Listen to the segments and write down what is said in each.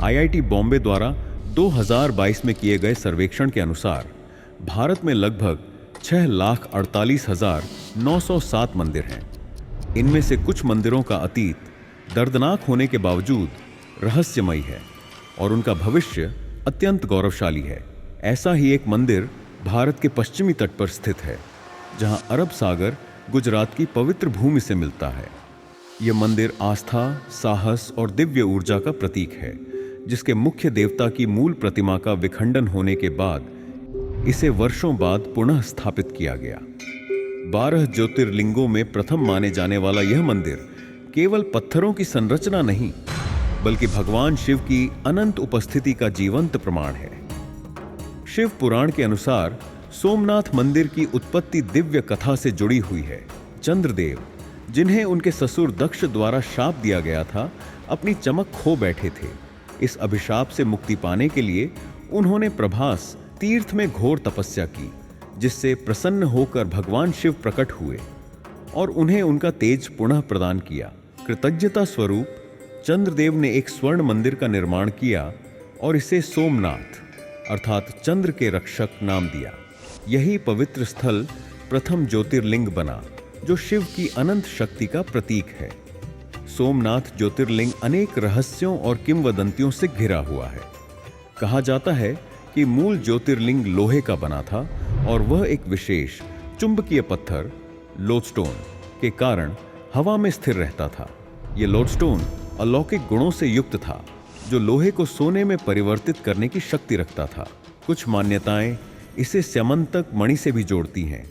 IIT Bombay द्वारा 2022 में किए गए सर्वेक्षण के अनुसार भारत में लगभग 6,48,907 मंदिर हैं। इनमें से कुछ मंदिरों का अतीत दर्दनाक होने के बावजूद रहस्यमयी है और उनका भविष्य अत्यंत गौरवशाली है। ऐसा ही एक मंदिर भारत के पश्चिमी तट पर स्थित है, जहां अरब सागर गुजरात की पवित्र भूमि से मिलता है। यह मंदिर आस्था, साहस और दिव्य ऊर्जा का प्रतीक है, जिसके मुख्य देवता की मूल प्रतिमा का विखंडन होने के बाद इसे वर्षों बाद पुनः स्थापित किया गया। 12 ज्योतिर्लिंगों में प्रथम माने जाने वाला यह मंदिर केवल पत्थरों की संरचना नहीं, बल्कि भगवान शिव की अनंत उपस्थिति का जीवंत प्रमाण है। शिव पुराण के अनुसार सोमनाथ मंदिर की उत्पत्ति दिव्य कथा से जुड़ी हुई है। चंद्रदेव, जिन्हें उनके ससुर दक्ष द्वारा शाप दिया गया था, अपनी चमक खो बैठे थे। इस अभिशाप से मुक्ति पाने के लिए उन्होंने प्रभास तीर्थ में घोर तपस्या की, जिससे प्रसन्न होकर भगवान शिव प्रकट हुए और उन्हें उनका तेज पुनः प्रदान किया। कृतज्ञता स्वरूप चंद्रदेव ने एक स्वर्ण मंदिर का निर्माण किया और इसे सोमनाथ अर्थात चंद्र के रक्षक नाम दिया। यही पवित्र स्थल प्रथम ज्योतिर्लिंग बना, जो शिव की अनंत शक्ति का प्रतीक है। सोमनाथ ज्योतिर्लिंग अनेक रहस्यों और किंवदंतियों से घिरा हुआ है। कहा जाता है कि मूल ज्योतिर्लिंग लोहे का बना था और वह एक विशेष चुंबकीय पत्थर लोडस्टोन के कारण हवा में स्थिर रहता था। यह लोडस्टोन अलौकिक गुणों से युक्त था, जो लोहे को सोने में परिवर्तित करने की शक्ति रखता था। कुछ मान्यताएं इसे स्यमंतक मणि से भी जोड़ती हैं,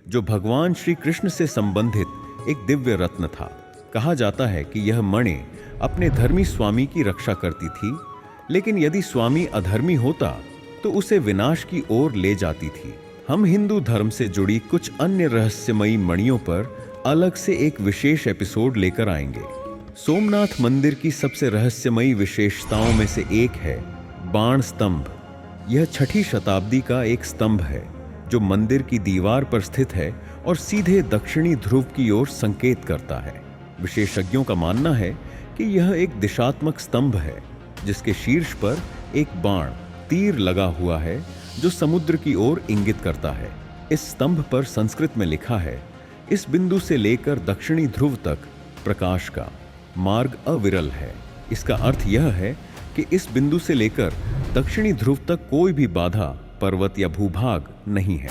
जो भगवान श्री कृष्ण से संबंधित एक दिव्य रत्न था। कहा जाता है कि यह मणि अपने धर्मी स्वामी की रक्षा करती थी, लेकिन यदि स्वामी अधर्मी होता तो उसे विनाश की ओर ले जाती थी। हम हिंदू धर्म से जुड़ी कुछ अन्य रहस्यमयी मणियों पर अलग से एक विशेष एपिसोड लेकर आएंगे। सोमनाथ मंदिर की सबसे रहस्यमयी विशेषताओं में से एक है बाण स्तंभ। यह 6ठी शताब्दी का एक स्तंभ है, जो मंदिर की दीवार पर स्थित है और सीधे दक्षिणी ध्रुव की ओर संकेत करता है। विशेषज्ञों का मानना है कि यह एक दिशात्मक स्तंभ है, जिसके शीर्ष पर एक बाण तीर लगा हुआ है, जो समुद्र की ओर इंगित करता है। इस स्तंभ पर संस्कृत में लिखा है, इस बिंदु से लेकर दक्षिणी ध्रुव तक प्रकाश का मार्ग अविरल है। इसका अर्थ यह है कि इस बिंदु से लेकर दक्षिणी ध्रुव तक कोई भी बाधा, पर्वत या भूभाग नहीं है।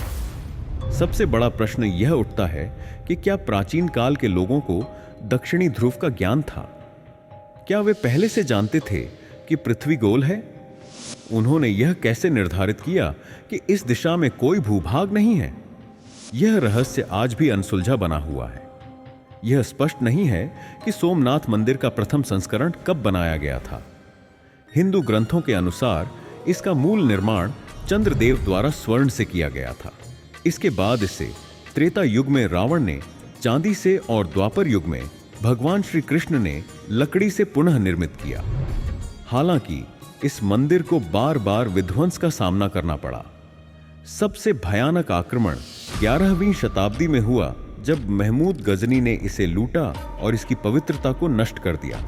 सबसे बड़ा प्रश्न यह उठता है कि क्या प्राचीन काल के लोगों को दक्षिणी ध्रुव का ज्ञान था? क्या वे पहले से जानते थे कि पृथ्वी गोल है? उन्होंने यह कैसे निर्धारित किया कि इस दिशा में कोई भूभाग नहीं है? यह रहस्य आज भी अनसुलझा बना हुआ है। यह स्पष्ट नहीं है कि सोमनाथ मंदिर का प्रथम संस्करण कब बनाया गया था। हिंदू ग्रंथों के अनुसार इसका मूल निर्माण चंद्रदेव द्वारा स्वर्ण से किया गया था। इसके बाद इसे त्रेता युग में रावण ने चांदी से और द्वापर युग में भगवान श्री कृष्ण ने लकड़ी से पुनः निर्मित किया। हालांकि इस मंदिर को बार बार विध्वंस का सामना करना पड़ा। सबसे भयानक आक्रमण 11वीं शताब्दी में हुआ, जब महमूद गजनी ने इसे लूटा और इसकी पवित्रता को नष्ट कर दिया।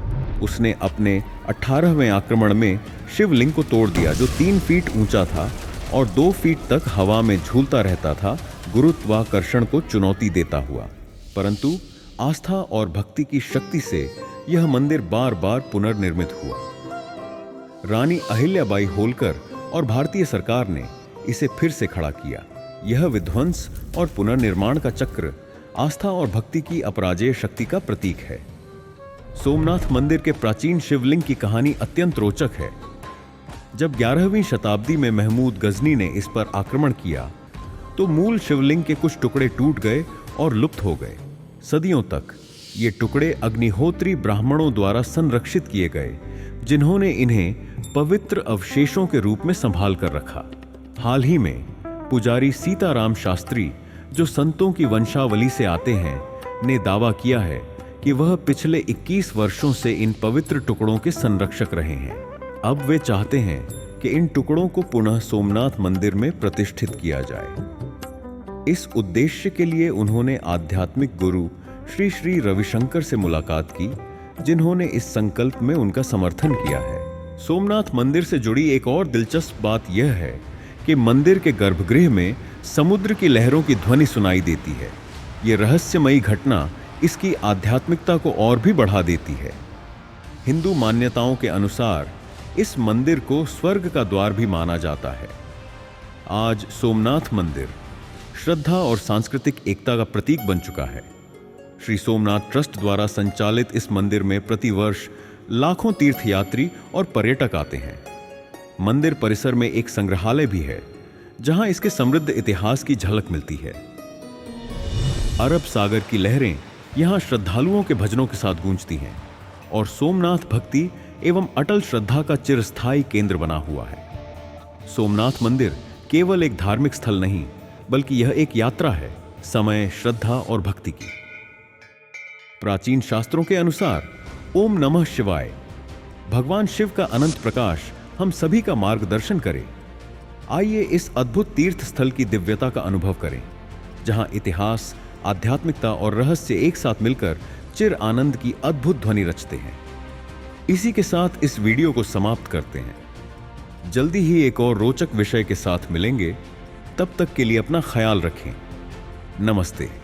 उसने अपने 18वें आक्रमण में शिवलिंग को तोड़ दिया, जो 3 फीट ऊंचा था और 2 फीट तक हवा में झूलता रहता था, गुरुत्वाकर्षण को चुनौती देता हुआ। परंतु आस्था और भक्ति की शक्ति से यह मंदिर बार बार पुनर्निर्मित हुआ। रानी अहिल्याबाई होलकर और भारतीय सरकार ने इसे फिर से खड़ा किया। यह विध्वंस और पुनर्निर्माण का चक्र आस्था और भक्ति की अपराजेय शक्ति का प्रतीक है। सोमनाथ मंदिर के प्राचीन शिवलिंग की कहानी अत्यंत रोचक है। जब 11वीं शताब्दी में महमूद गजनी ने इस पर आक्रमण किया, तो मूल शिवलिंग के कुछ टुकड़े टूट गए और लुप्त हो गए। सदियों तक ये टुकड़े अग्निहोत्री ब्राह्मणों द्वारा संरक्षित किए गए, जिन्होंने इन्हें पवित्र अवशेषों के रूप में संभाल कर रखा। हाल ही में पुजारी सीताराम शास्त्री, जो संतों की वंशावली से आते हैं, ने दावा किया है कि वह पिछले 21 वर्षों से इन पवित्र टुकड़ों के संरक्षक रहे हैं। अब वे चाहते हैं कि इन टुकड़ों को पुनः सोमनाथ मंदिर में प्रतिष्ठित किया जाए। इस उद्देश्य के लिए उन्होंने आध्यात्मिक गुरु श्री श्री रविशंकर से मुलाकात की, जिन्होंने इस संकल्प में उनका समर्थन किया है। सोमनाथ मंदिर से जुड़ी एक और दिलचस्प बात यह है कि मंदिर के गर्भगृह में समुद्र की लहरों की ध्वनि सुनाई देती है। यह रहस्यमयी घटना इसकी आध्यात्मिकता को और भी बढ़ा देती है। हिंदू मान्यताओं के अनुसार इस मंदिर को स्वर्ग का द्वार भी माना जाता है। आज सोमनाथ मंदिर श्रद्धा और सांस्कृतिक एकता का प्रतीक बन चुका है। श्री सोमनाथ ट्रस्ट द्वारा संचालित इस मंदिर में प्रतिवर्ष लाखों तीर्थयात्री और पर्यटक आते हैं। मंदिर परिसर में एक संग्रहालय भी है, जहां इसके समृद्ध इतिहास की झलक मिलती है। अरब सागर की लहरें यहां श्रद्धालुओं के भजनों के साथ गूंजती हैं और सोमनाथ भक्ति एवं अटल श्रद्धा का चिरस्थायी केंद्र बना हुआ है। सोमनाथ मंदिर केवल एक धार्मिक स्थल नहीं, बल्कि यह एक यात्रा है समय, श्रद्धा और भक्ति की। प्राचीन शास्त्रों के अनुसार ओम नमः शिवाय भगवान शिव का अनंत प्रकाश हम सभी का मार्गदर्शन करे। आइए इस अद्भुत तीर्थ स्थल की दिव्यता का अनुभव करें, जहां इतिहास, आध्यात्मिकता और रहस्य एक साथ मिलकर चिर आनंद की अद्भुत ध्वनि रचते हैं। इसी के साथ इस वीडियो को समाप्त करते हैं। जल्दी ही एक और रोचक विषय के साथ मिलेंगे। तब तक के लिए अपना ख्याल रखें। नमस्ते।